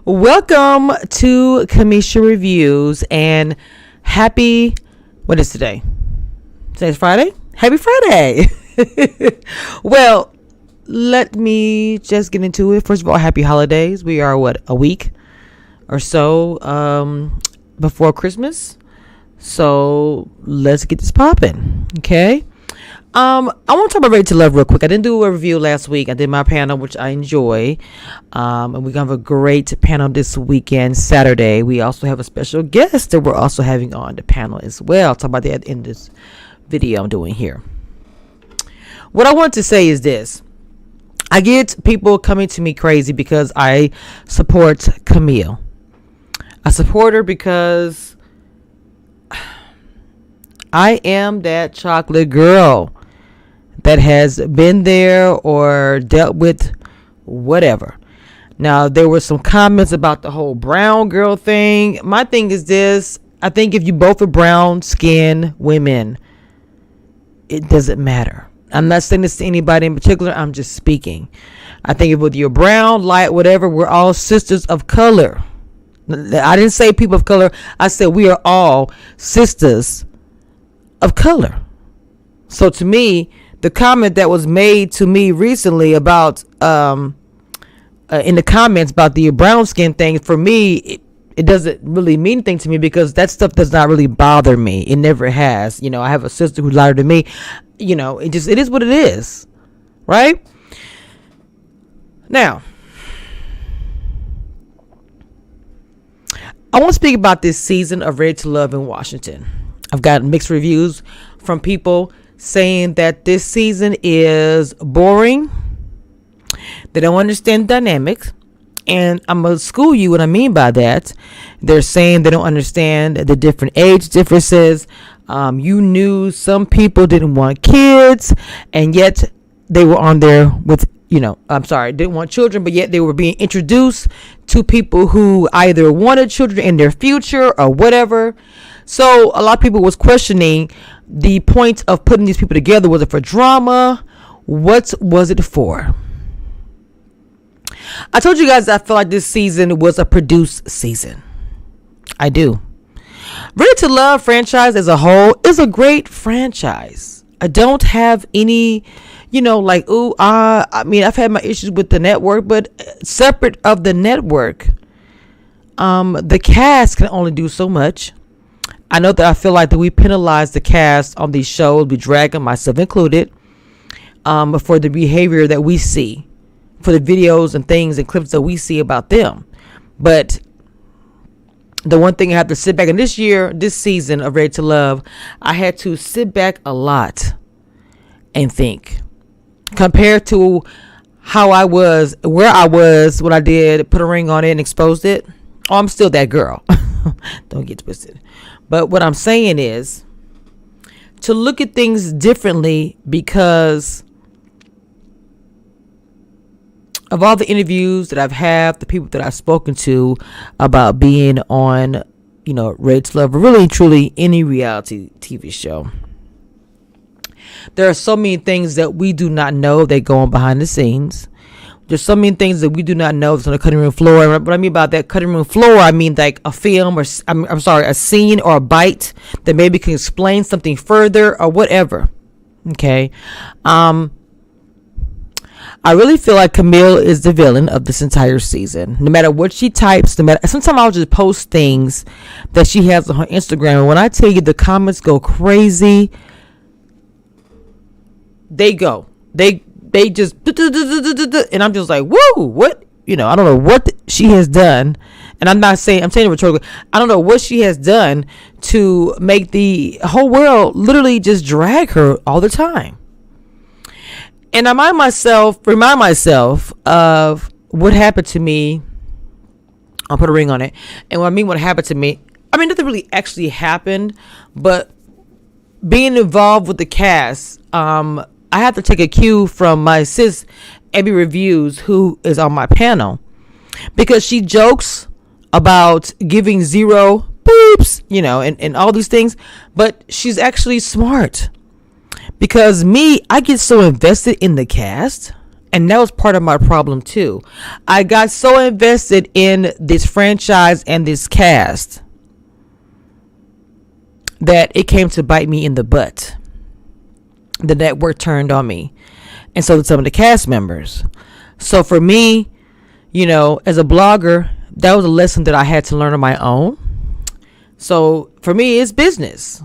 Welcome to Kamisha Reviews and what is today? Today's Friday? Happy Friday! Well, let me just get into it. First of all, happy holidays. We are, a week or so before Christmas. So let's get this popping, okay? I want to talk about Ready to Love real quick. I didn't do a review last week. I did my panel, which I enjoy. And we're going to have a great panel this weekend, Saturday. We also have a special guest that we're also having on the panel as well. I'll talk about that in this video I'm doing here. What I want to say is this. I get people coming to me crazy because I support Kamil. I support her because I am that chocolate girl that has been there or dealt with whatever. Now, there were some comments about the whole brown girl thing. My thing is this. I think if you both are brown skinned women, it doesn't matter. I'm not saying this to anybody in particular. I'm just speaking. I think if whether you're brown, light, whatever, we're all sisters of color. I didn't say people of color. I said we are all sisters of color. So to me, the comment that was made to me recently about in the comments about the brown skin thing, for me it doesn't really mean anything to me because that stuff does not really bother me. It never has. I have a sister who's lighter than me. It is what it is, right? Now, I want to speak about this season of Ready to Love in Washington. I've gotten mixed reviews from people saying that this season is boring. They don't understand dynamics. And I'm going to school you what I mean by that. They're saying they don't understand the different age differences. You knew some people didn't want kids, and yet they were on there with, didn't want children, but yet they were being introduced to people who either wanted children in their future or whatever. So a lot of people was questioning the point of putting these people together. Was it for drama? What was it for? I told you guys I feel like this season was a produced season. I do. Ready to Love franchise as a whole is a great franchise. I don't have any, I've had my issues with the network, but separate of the network, the cast can only do so much. I know that I feel like that we penalize the cast on these shows. We drag them, myself included, for the behavior that we see, for the videos and things and clips that we see about them. But the one thing I have to sit back, and this season of Ready to Love, I had to sit back a lot and think. Compared to how I was, where I was when I did put a ring on it and exposed it. Oh, I'm still that girl. Don't get twisted. But what I'm saying is to look at things differently because of all the interviews that I've had, the people that I've spoken to about being on, Ready to Love, or really truly any reality TV show. There are so many things that we do not know that go on behind the scenes. There's so many things that we do not know that's on the cutting room floor. What I mean about that cutting room floor, I mean like a film or a scene or a bite that maybe can explain something further or whatever. Okay. I really feel like Kamil is the villain of this entire season. No matter what she types, sometimes I'll just post things that she has on her Instagram. And when I tell you the comments go crazy, they just, and I'm just like, whoa, what? I don't know what she has done. And I'm saying it rhetorically. I don't know what she has done to make the whole world literally just drag her all the time. And I remind myself of what happened to me. I'll put a ring on it. And what I mean, what happened to me, nothing really actually happened, but being involved with the cast, I have to take a cue from my sis, Abby Reviews, who is on my panel, because she jokes about giving zero boops, and all these things, but she's actually smart. Because I get so invested in the cast And that was part of my problem too. I got so invested in this franchise and this cast that it came to bite me in the butt. The network turned on me, and so did some of the cast members. So for me, as a blogger, that was a lesson that I had to learn on my own. So for me, it's business.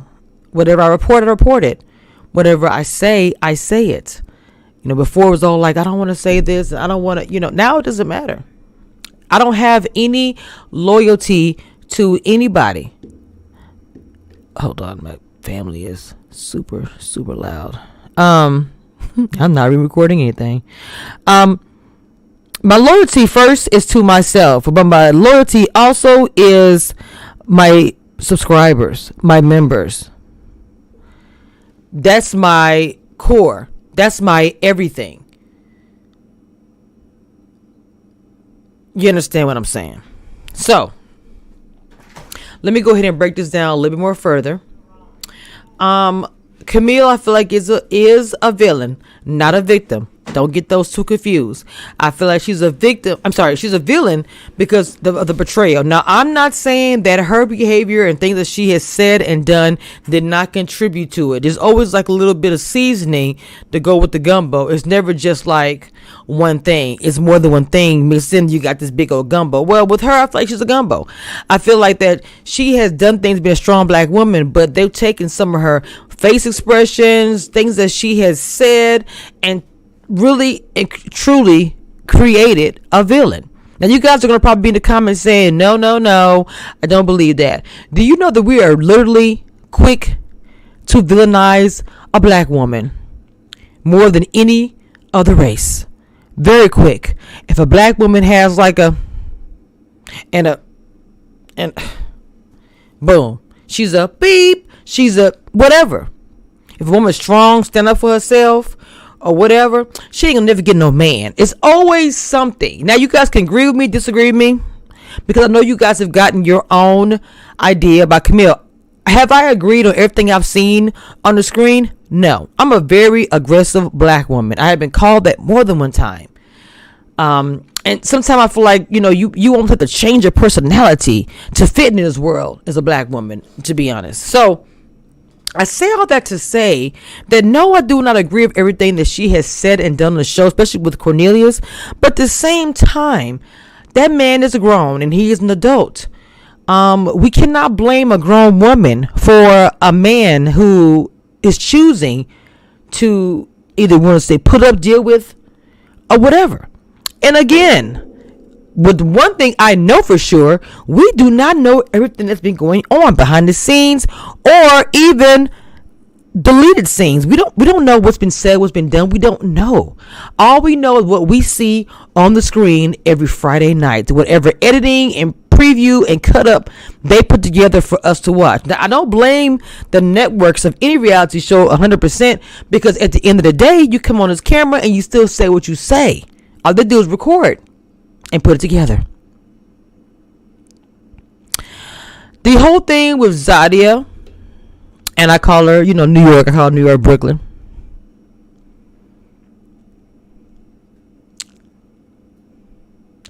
Whatever I report it. Whatever I say it. Before it was all like, I don't want to say this. I don't want to, now it doesn't matter. I don't have any loyalty to anybody. Hold on, my family is super, super loud. I'm not even recording anything. My loyalty first is to myself, but my loyalty also is my subscribers, my members. That's my core. That's my everything. You understand what I'm saying? So, let me go ahead and break this down a little bit more further. Kamil, I feel like is a villain, not a victim. Don't get those two confused. I feel like she's a victim. I'm sorry, she's a villain because of the betrayal. Now, I'm not saying that her behavior and things that she has said and done did not contribute to it. There's always like a little bit of seasoning to go with the gumbo. It's never just like one thing. It's more than one thing mixed in. You got this big old gumbo. Well, with her, I feel like she's a gumbo. I feel like that she has done things being a strong black woman, but they've taken some of her face expressions, things that she has said, and really and truly created a villain. Now, you guys are going to probably be in the comments saying, no, I don't believe that. Do you know that we are literally quick to villainize a black woman more than any other race? Very quick. If a black woman has like and boom, she's a beep, she's a whatever. If a woman's strong, stand up for herself, or whatever, she ain't gonna never get no man. It's always something. Now, you guys can agree with me, disagree with me, because I know you guys have gotten your own idea about Kamil. Have I agreed on everything I've seen on the screen? No. I'm a very aggressive black woman. I have been called that more than one time. And sometimes I feel like, you almost have to change your personality to fit in this world as a black woman, to be honest. So, I say all that to say that no, I do not agree with everything that she has said and done on the show, especially with Cornelius. But at the same time, that man is grown and he is an adult. We cannot blame a grown woman for a man who is choosing to either want to say put up, deal with, or whatever. And again, with one thing I know for sure, we do not know everything that's been going on behind the scenes or even deleted scenes. We don't know what's been said, what's been done. We don't know. All we know is what we see on the screen every Friday night. Whatever editing and preview and cut up they put together for us to watch. Now, I don't blame the networks of any reality show 100%, because at the end of the day, you come on this camera and you still say what you say. All they do is record and put it together. The whole thing with Zadia, and I call her, New York. I call her New York, Brooklyn.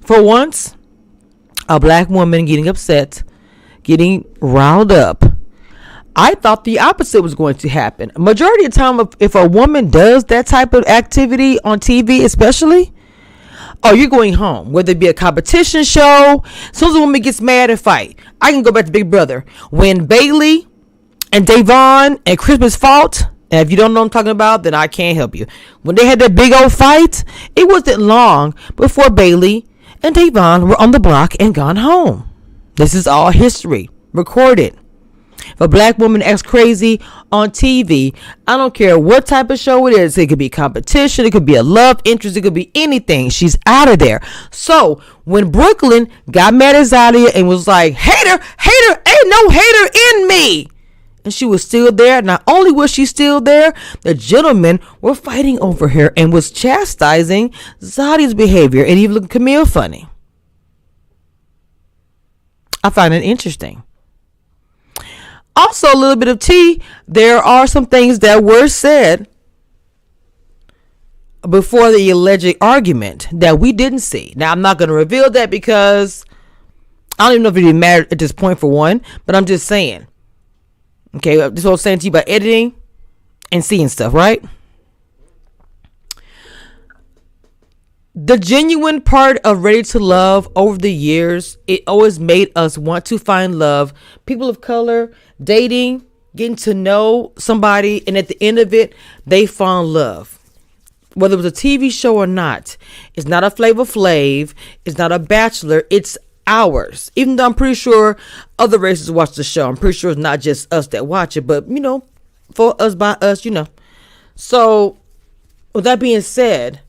For once, a black woman getting upset, getting riled up. I thought the opposite was going to happen. Majority of the time, if a woman does that type of activity on TV, especially, oh, you're going home. Whether it be a competition show, as soon as a woman gets mad and fight, I can go back to Big Brother. When Bailey and Davon and Christmas fought, and if you don't know what I'm talking about, then I can't help you. When they had that big old fight, it wasn't long before Bailey and Davon were on the block and gone home. This is all history, recorded. If a black woman acts crazy on TV, I don't care what type of show it is. It could be competition. It could be a love interest. It could be anything. She's out of there. So when Brooklyn got mad at Zadia and was like, hater, ain't no hater in me. And she was still there. Not only was she still there, the gentlemen were fighting over her and was chastising Zadia's behavior and even looking Kamil funny. I find it interesting. Also, a little bit of tea. There are some things that were said before the alleged argument that we didn't see. Now, I'm not going to reveal that because I don't even know if it even mattered at this point, for one, but I'm just saying. Okay, this is what I'm saying to you about editing and seeing stuff, right? The genuine part of Ready to Love over the years, it always made us want to find love. People of color, dating, getting to know somebody, and at the end of it, they found love. Whether it was a TV show or not, it's not a Flavor Flav, it's not a Bachelor, it's ours. Even though I'm pretty sure other races watch the show, I'm pretty sure it's not just us that watch it, but for us, by us, So, with that being said,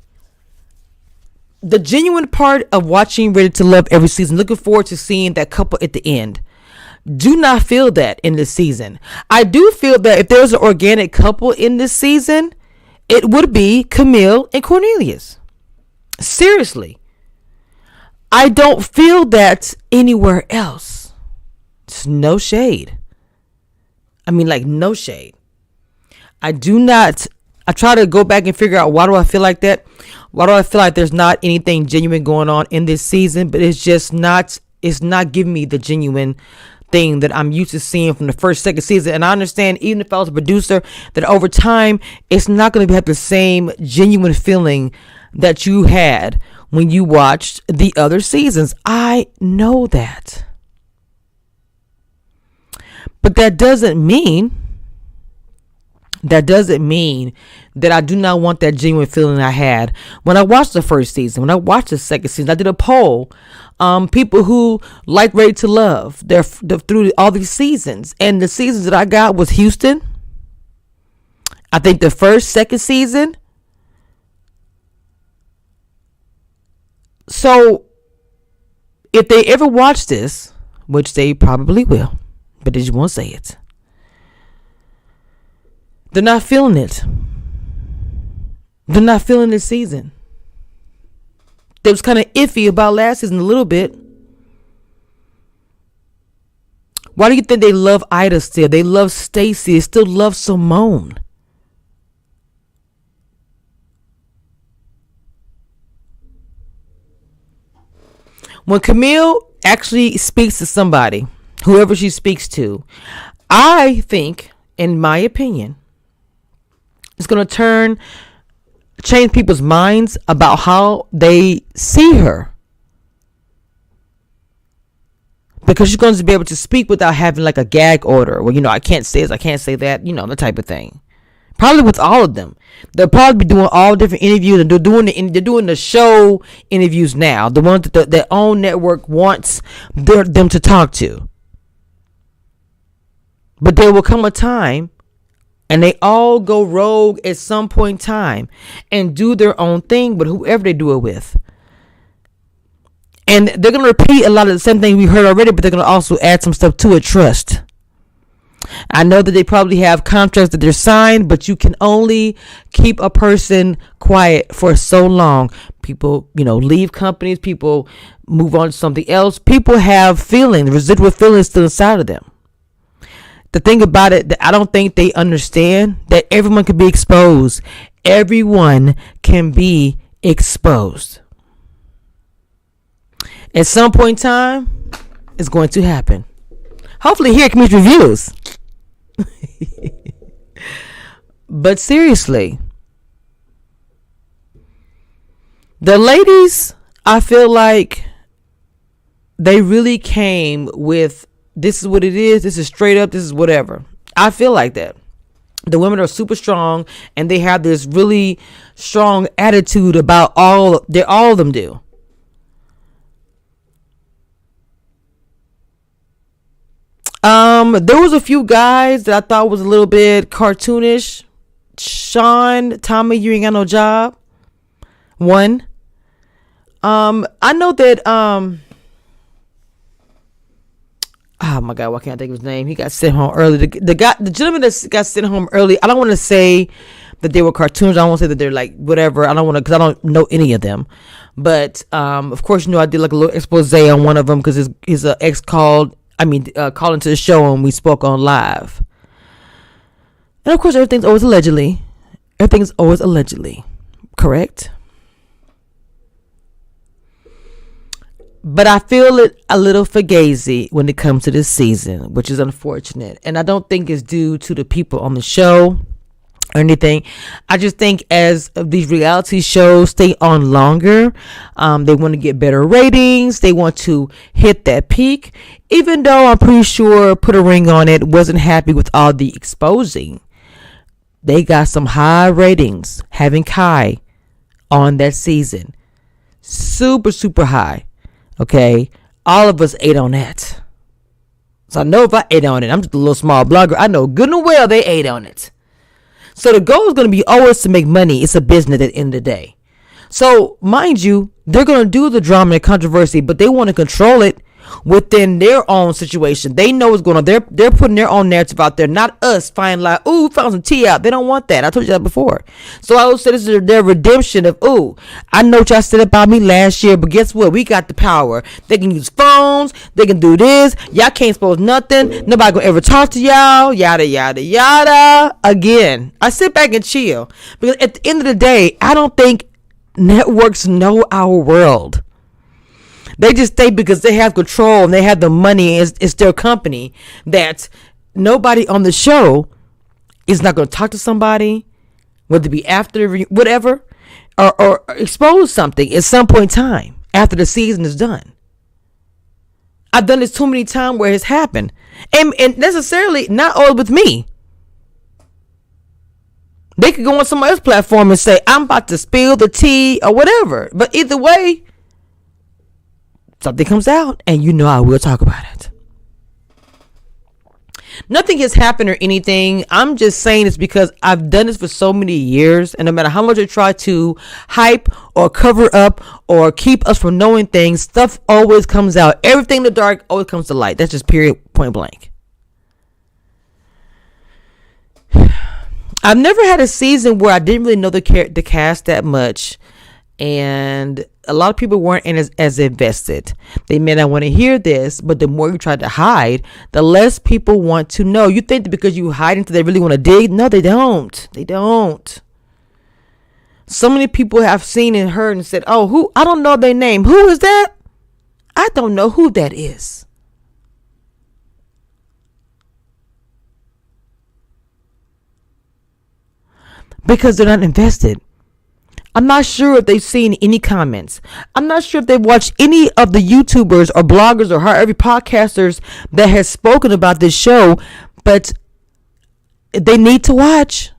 the genuine part of watching Ready to Love every season, looking forward to seeing that couple at the end, do not feel that in this season. I do feel that if there was an organic couple in this season, it would be Kamil and Cornelius. Seriously. I don't feel that anywhere else. It's no shade. I mean, like, no shade. I try to go back and figure out, why do I feel like that? Why do I feel like there's not anything genuine going on in this season? But it's not giving me the genuine thing that I'm used to seeing from the first, second season. And I understand, even if I was a producer, that over time, it's not going to have the same genuine feeling that you had when you watched the other seasons. I know that. But that doesn't mean that I do not want that genuine feeling I had when I watched the first season. When I watched the second season, I did a poll. People who like Ready to Love, they're through all these seasons. And the seasons that I got was Houston. I think the first, second season. So, if they ever watch this, which they probably will, but they just won't say it, they're not feeling it. They're not feeling this season. They was kind of iffy about last season a little bit. Why do you think they love Ida still? They love Stacy. They still love Simone. When Camille actually speaks to somebody, whoever she speaks to, I think, in my opinion, it's going to change people's minds about how they see her. Because she's going to be able to speak without having like a gag order. Well, I can't say this, I can't say that, the type of thing. Probably with all of them. They'll probably be doing all different interviews, and they're doing the show interviews now. The ones that their own network wants them to talk to. But there will come a time, and they all go rogue at some point in time and do their own thing with whoever they do it with. And they're going to repeat a lot of the same thing we heard already, but they're going to also add some stuff to it. Trust. I know that they probably have contracts that they're signed, but you can only keep a person quiet for so long. People, leave companies. People move on to something else. People have feelings, residual feelings still inside of them. The thing about it, that I don't think they understand that everyone can be exposed. Everyone can be exposed. At some point in time, it's going to happen. Hopefully here at Community Reviews. But seriously, the ladies, I feel like they really came with, this is what it is, this is straight up, this is whatever. I feel like that. The women are super strong, and they have this really strong attitude about all of them do. There was a few guys that I thought was a little bit cartoonish. Sean, Tommy, you ain't got no job. One. I know that, oh my God, why can't I think of his name? He got sent home early. The gentleman that got sent home early, I don't want to say that they were cartoons. I don't want to say that they're like whatever. I don't want to, because I don't know any of them. But, of course, I did like a little expose on one of them because his ex called into the show and we spoke on live. And of course, everything's always allegedly. Correct? But I feel it a little fugazi when it comes to this season, which is unfortunate. And I don't think it's due to the people on the show or anything. I just think as these reality shows stay on longer, they want to get better ratings. They want to hit that peak. Even though I'm pretty sure Put a Ring on It wasn't happy with all the exposing. They got some high ratings having Kai on that season. Super, super high. Okay, all of us ate on that. So I know if I ate on it, I'm just a little small blogger. I know good and well they ate on it. So the goal is going to be always to make money. It's a business at the end of the day. So mind you, they're going to do the drama and controversy, but they want to control it within their own situation. They know what's going on. They're putting their own narrative out there, not us finding like, ooh, found some tea out. They don't want that. I told you that before. So I would say this is their redemption of, ooh, I know what y'all said about me last year, but guess what? We got the power. They can use phones. They can do this. Y'all can't expose nothing. Nobody gonna ever talk to y'all. Yada, yada, yada. Again, I sit back and chill because at the end of the day, I don't think networks know our world. They just think because they have control and they have the money, it's their company, that nobody on the show is not going to talk to somebody, whether it be after whatever, or expose something at some point in time after the season is done. I've done this too many times where it's happened. And necessarily not all with me. They could go on somebody else's platform and say, I'm about to spill the tea or whatever. But either way, something comes out and you know I will talk about it. Nothing has happened or anything. I'm just saying it's because I've done this for so many years, and no matter how much I try to hype or cover up or keep us from knowing things, stuff always comes out. Everything in the dark always comes to light. That's just period, point blank. I've never had a season where I didn't really know the cast that much, and a lot of people weren't as invested. They may not want to hear this, but the more you try to hide, the less people want to know. You think that because you hide until they really want to dig? No, they don't. They don't. So many people have seen and heard and said, oh, who? I don't know their name. Who is that? I don't know who that is. Because they're not invested. I'm not sure if they've seen any comments. I'm not sure if they've watched any of the YouTubers or bloggers or however podcasters that has spoken about this show, but they need to watch.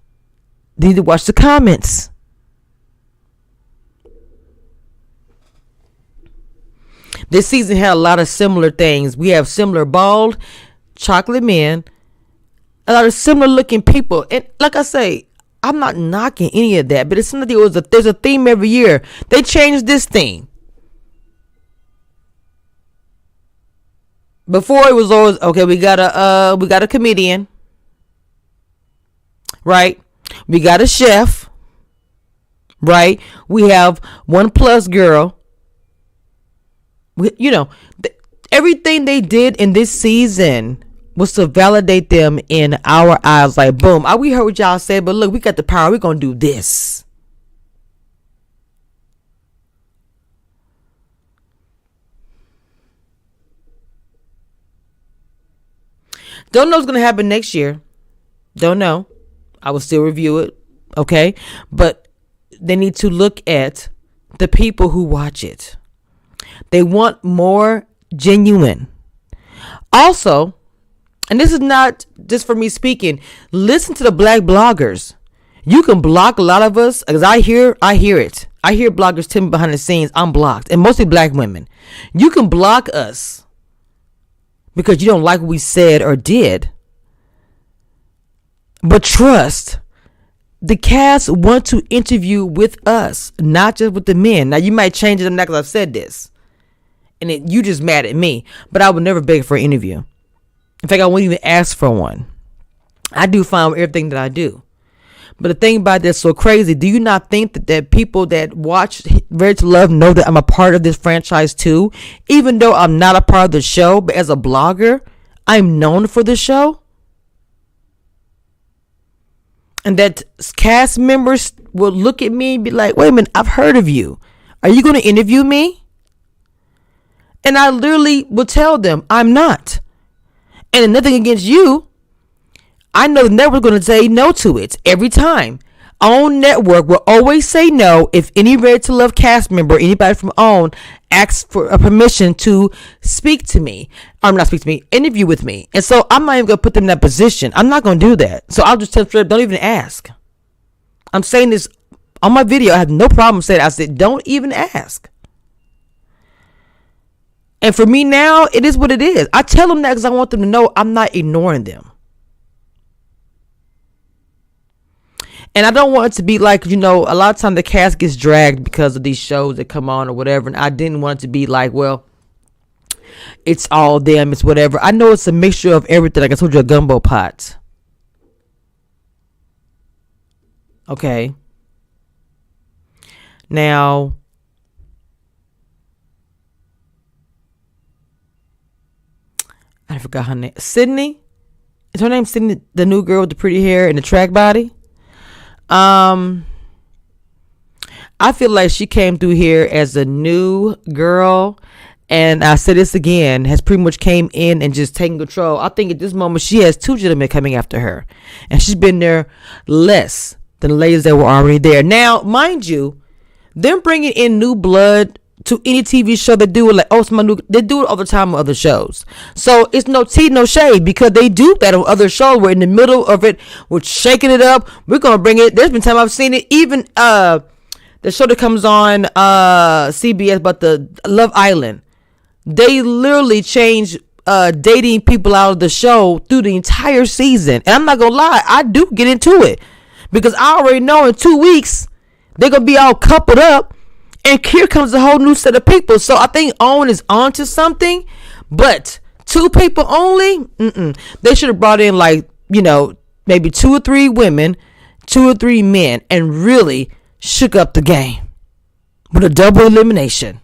They need to watch the comments. This season had a lot of similar things. We have similar bald, chocolate men, a lot of similar looking people. And like I say, I'm not knocking any of that, but it's something there's a theme every year. They changed this theme. Before it was always, okay, we got a comedian, right? We got a chef, right? We have 1+ girl. Everything they did in this season was to validate them in our eyes. Like, boom, we heard what y'all said, but look, we got the power. We're going to do this. Don't know what's going to happen next year. Don't know. I will still review it. Okay. But they need to look at the people who watch it. They want more genuine. Also, and this is not just for me speaking, listen to the black bloggers. You can block a lot of us, because I hear it. I hear bloggers tell me behind the scenes, I'm blocked, and mostly black women. You can block us because you don't like what we said or did. But trust, the cast want to interview with us, not just with the men. Now, you might change it up because I've said this, and you just mad at me, but I would never beg for an interview. In fact, I wouldn't even ask for one. I do fine with everything that I do. But the thing about that's so crazy, do you not think that people that watch Ready to Love know that I'm a part of this franchise too? Even though I'm not a part of the show, but as a blogger, I'm known for the show. And that cast members will look at me and be like, wait a minute, I've heard of you. Are you going to interview me? And I literally will tell them I'm not. And nothing against you. I know the network's going to say no to it every time. OWN network will always say no if any Ready to Love cast member, anybody from OWN, asks for a permission to speak to me. Or not speak to me, interview with me. And so I'm not even going to put them in that position. I'm not going to do that. So I'll just tell them, don't even ask. I'm saying this on my video. I have no problem saying it. I said, don't even ask. And for me now, it is what it is. I tell them that because I want them to know I'm not ignoring them. And I don't want it to be like, a lot of times the cast gets dragged because of these shows that come on or whatever. And I didn't want it to be like, well, it's all them, it's whatever. I know it's a mixture of everything. Like I told you, a gumbo pot. Okay. Now, I forgot her name. Sydney? Is her name Sydney, the new girl with the pretty hair and the track body? I feel like she came through here as a new girl, and I said this again, has pretty much came in and just taken control. I think at this moment she has two gentlemen coming after her, and she's been there less than the ladies that were already there. Now, mind you, them bringing in new blood to any TV show, they do it like, oh, they do it all the time on other shows. So it's no tea, no shade, because they do that on other shows. We're in the middle of it, we're shaking it up, we're gonna bring it. There's been time I've seen it, even the show that comes on CBS, but the Love Island, they literally change dating people out of the show through the entire season. And I'm not gonna lie, I do get into it, because I already know in 2 weeks they're gonna be all coupled up. And here comes a whole new set of people. So I think OWN is onto something. But 2 people only? They should have brought in maybe 2 or 3 women, 2 or 3 men, and really shook up the game with a double elimination.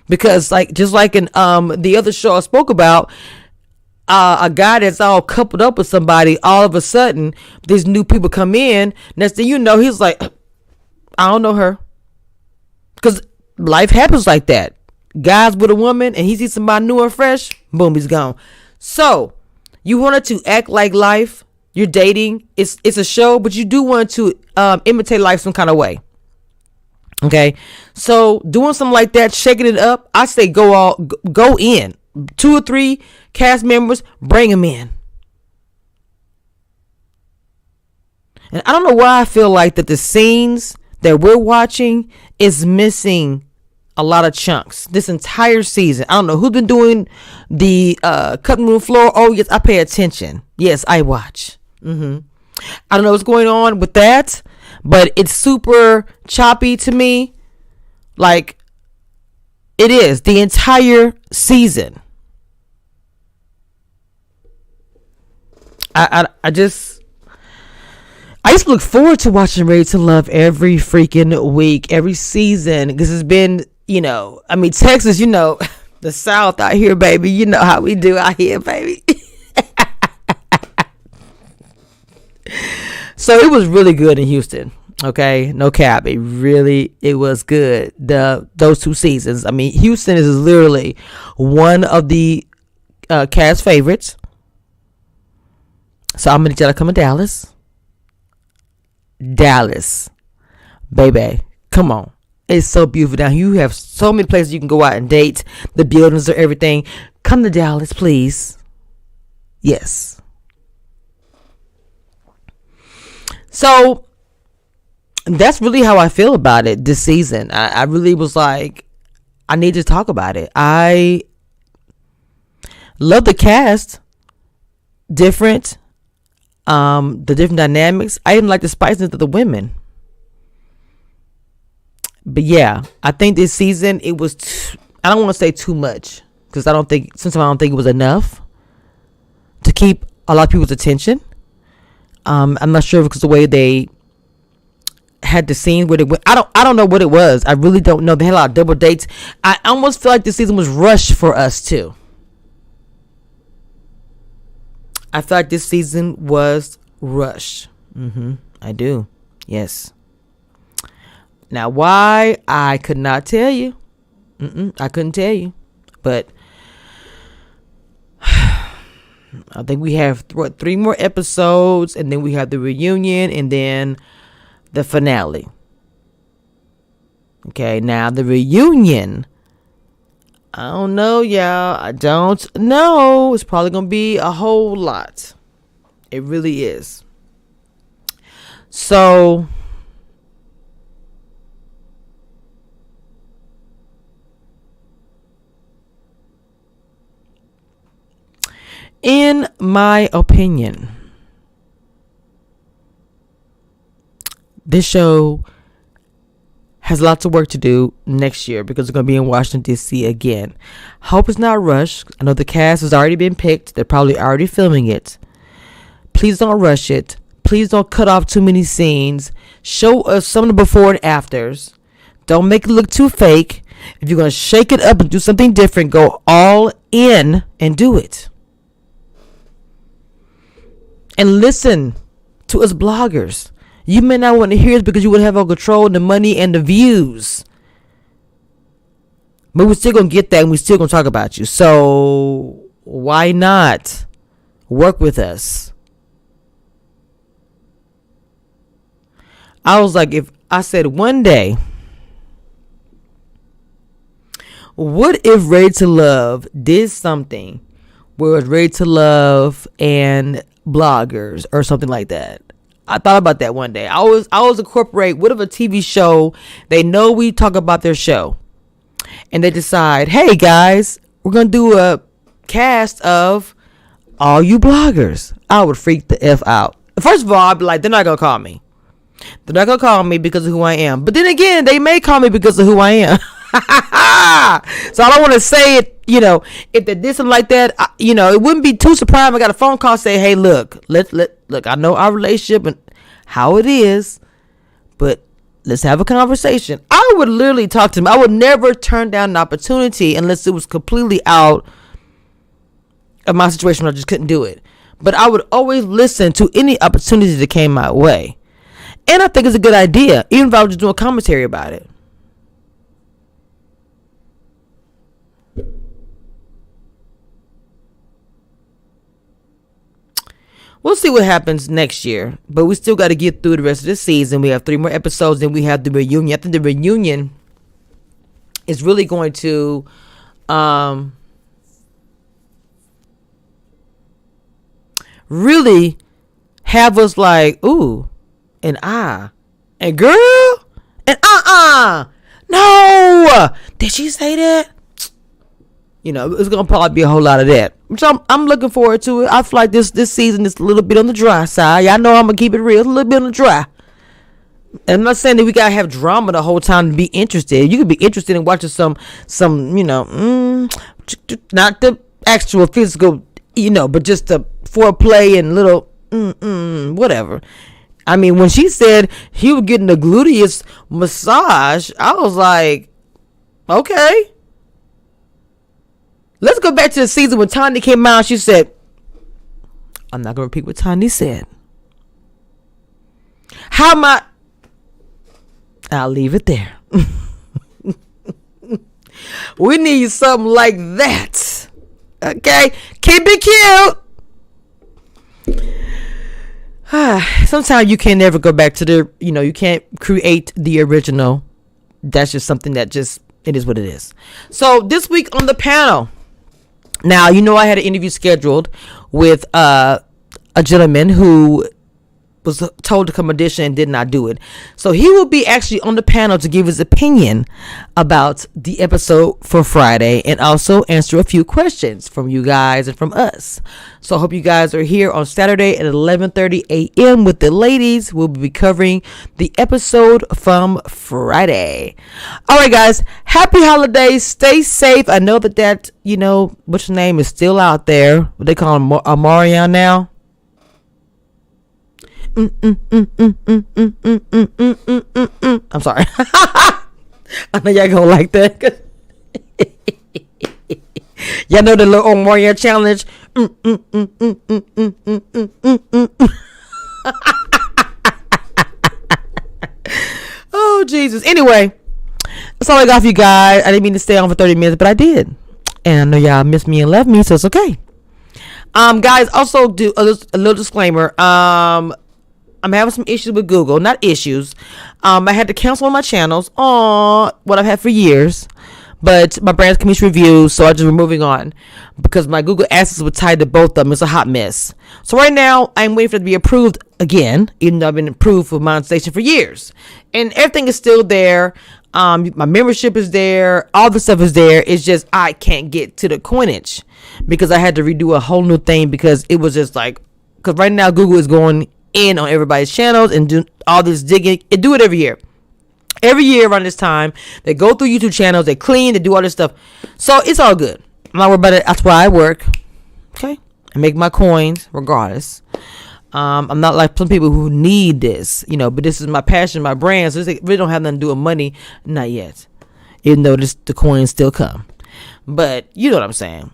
Because just like in the other show I spoke about, a guy that's all coupled up with somebody, all of a sudden these new people come in. Next thing you know, he's like, I don't know her. Because life happens like that. Guys with a woman and he sees somebody new and fresh, boom, he's gone. So you wanted to act like life, you're dating, it's a show, but you do want to imitate life some kind of way. Okay, so doing something like that, shaking it up, I say go in. 2 or 3 cast members, bring them in. And I don't know why I feel like that the scenes that we're watching is missing a lot of chunks this entire season. I don't know who's been doing the cutting room floor. Oh yes, I pay attention. Yes, I watch. I don't know what's going on with that, but it's super choppy to me. Like it is the entire season. I used to look forward to watching Ready to Love every freaking week, every season, because it's been, Texas, the South out here, baby. You know how we do out here, baby. So it was really good in Houston. Okay, no cap. It was good. Those 2 seasons. Houston is literally one of the cast favorites. So I'm gonna need y'all to come to Dallas, baby, come on. It's so beautiful down here. You have so many places you can go out and date. The buildings are everything. Come to Dallas, please. Yes. So that's really how I feel about it this season. I really was like, I need to talk about it. I love the cast. Different. The different dynamics. I even like the spiciness of the women. But yeah, I think this season it was I don't want to say too much, because sometimes I don't think it was enough to keep a lot of people's attention. I'm not sure because the way they had the scene where they went, I don't know what it was. I really don't know. They had a lot of double dates. I almost feel like this season was rushed for us too. I feel like this season was rush. I do. Yes. Now, why? I could not tell you. I couldn't tell you. But I think we have 3 more episodes, and then we have the reunion, and then the finale. Okay, now the reunion, I don't know, y'all. I don't know. It's probably going to be a whole lot. It really is. So, in my opinion, this show has lots of work to do next year because it's going to be in Washington, D.C. again. Hope it's not rushed. I know the cast has already been picked. They're probably already filming it. Please don't rush it. Please don't cut off too many scenes. Show us some of the before and afters. Don't make it look too fake. If you're going to shake it up and do something different, go all in and do it. And listen to us bloggers. You may not want to hear it because you would have all control, the money, and the views. But we're still going to get that, and we're still going to talk about you. So why not work with us? I was like, if I said one day, what if Ready to Love did something where it's Ready to Love and bloggers or something like that? I thought about that one day. I always incorporate, what if a TV show, they know we talk about their show, and they decide, hey guys, we're going to do a cast of all you bloggers. I would freak the F out. First of all, I'd be like, they're not going to call me. They're not going to call me because of who I am. But then again, they may call me because of who I am. So I don't want to say it, if they did something like that, it wouldn't be too surprising. I got a phone call say, hey, look, I know our relationship and how it is, but let's have a conversation. I would literally talk to him. I would never turn down an opportunity unless it was completely out of my situation where I just couldn't do it. But I would always listen to any opportunity that came my way. And I think it's a good idea, even if I was just doing commentary about it. We'll see what happens next year, but we still got to get through the rest of the season. We have 3 more episodes, then we have the reunion. I think the reunion is really going to really have us like, ooh, and ah, and girl, and no, did she say that? It's gonna probably be a whole lot of that, which I'm looking forward to it. I feel like this season is a little bit on the dry side. Y'all know I'm gonna keep it real, a little bit on the dry. And I'm not saying that we gotta have drama the whole time to be interested. You could be interested in watching some not the actual physical, but just the foreplay and little whatever. I mean, when she said he was getting a gluteus massage, I was like, okay. Let's go back to the season when Tanya came out. She said, I'm not going to repeat what Tanya said. How am I? I'll leave it there. We need something like that. Okay? Keep it cute. Sometimes you can never go back to you can't create the original. That's just something that it is what it is. So this week on the panel, now, I had an interview scheduled with a gentleman who was told to come audition and did not do it. So he will be actually on the panel to give his opinion about the episode for Friday and also answer a few questions from you guys and from us. So I hope you guys are here on Saturday at 11:30 a.m. with the ladies. We'll be covering the episode from Friday. All right, guys. Happy holidays. Stay safe. I know that what's his name is still out there. What they call him, Amarion now. I'm sorry. I know y'all gonna like that. Y'all know the little Omarion challenge. Oh, Jesus. Anyway, that's all I got for you guys. I didn't mean to stay on for 30 minutes, but I did. And I know y'all miss me and love me, so it's okay. Guys, also do a little disclaimer. I'm having some issues with Google. Not issues. I had to cancel one of my channels. What I've had for years. But my brand's community reviews, so I just moving on because my Google Assets were tied to both of them. It's a hot mess. So right now, I'm waiting for it to be approved again, even though I've been approved for monetization for years. And everything is still there. My membership is there. All the stuff is there. It's just I can't get to the coinage because I had to redo a whole new thing because it was just like, because right now Google is going in on everybody's channels and do all this digging. It do it every year. Every year around this time, they go through YouTube channels, they clean, they do all this stuff. So it's all good. I'm not worried about it. That's why I work. Okay. I make my coins regardless. I'm not like some people who need this, but this is my passion, my brand. So they really don't have nothing to do with money. Not yet. Even though the coins still come. But you know what I'm saying.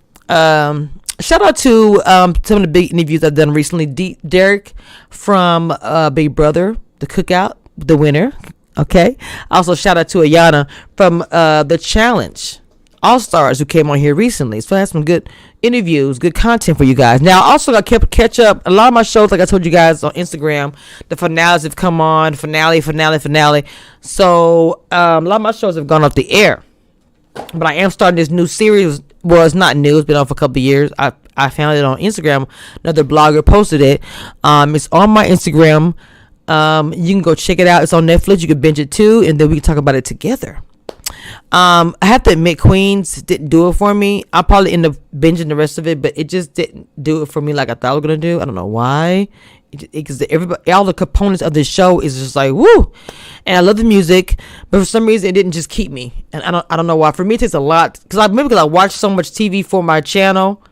Shout out to some of the big interviews I've done recently. Derek from Big Brother, the cookout, the winner. Okay. Also, shout out to Ayana from the Challenge All Stars who came on here recently. So I had some good interviews, good content for you guys. Now, I also got to catch up. A lot of my shows, like I told you guys on Instagram, the finales have come on. Finale. So a lot of my shows have gone off the air. But I am starting this new series. Well, it's not new. It's been on for a couple of years. I found it on Instagram. Another blogger posted it. It's on my Instagram. You can go check it out. It's on Netflix. You can binge it too, and then we can talk about it together. I have to admit, Queens didn't do it for me. I'll probably end up binging the rest of it, but it just didn't do it for me like I thought it was gonna do. I don't know why. Because all the components of this show is just like woo, and I love the music, but for some reason it didn't just keep me, and I don't know why. For me, it takes a lot because I watch so much TV for my channel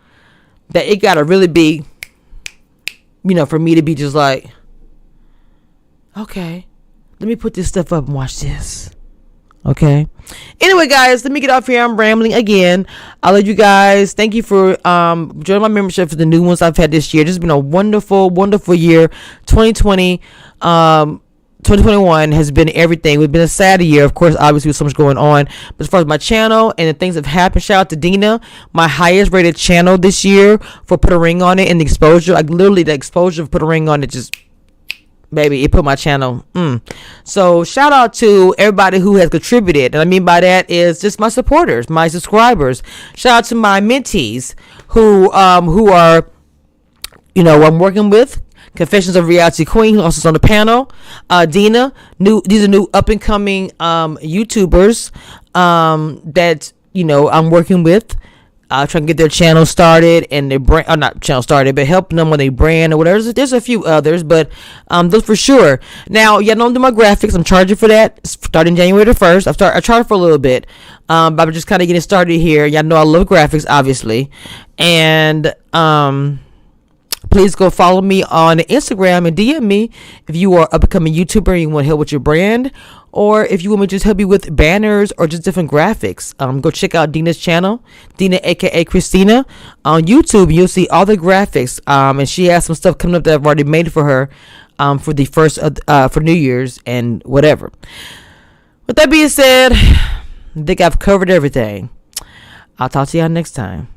that it gotta really be, for me to be just like, okay, let me put this stuff up and watch this. Okay. Anyway, guys, let me get off here. I'm rambling again. I'll let you guys. Thank you for joining my membership for the new ones I've had this year. This has been a wonderful, wonderful year. 2020, 2021 has been everything. We've been a sad year, of course, obviously with so much going on. But as far as my channel and the things that have happened, shout out to Dina, my highest rated channel this year for Put a Ring on It and the exposure. Like literally the exposure of Put a Ring on It just, baby, it put my channel. So shout out to everybody who has contributed. And I mean by that is just my supporters, my subscribers. Shout out to my mentees who are, I'm working with. Confessions of Reality Queen, who also is on the panel. Dina, these are new up and coming YouTubers that I'm working with. Trying to get their channel started and their brand, not channel started, but helping them with their brand or whatever. There's a few others, but those for sure. Now, y'all don't do my graphics. I'm charging for that starting January the 1st. I charged for a little bit, but I'm just kind of getting started here. Y'all know I love graphics, obviously, and please go follow me on Instagram and DM me if you are a becoming YouTuber and you want help with your brand, or if you want me to just help you with banners or just different graphics. Go check out Dina's channel, Dina aka Christina, on YouTube. You'll see all the graphics, and she has some stuff coming up that I've already made for her for the first for New Year's and whatever. With that being said, I think I've covered everything. I'll talk to y'all next time.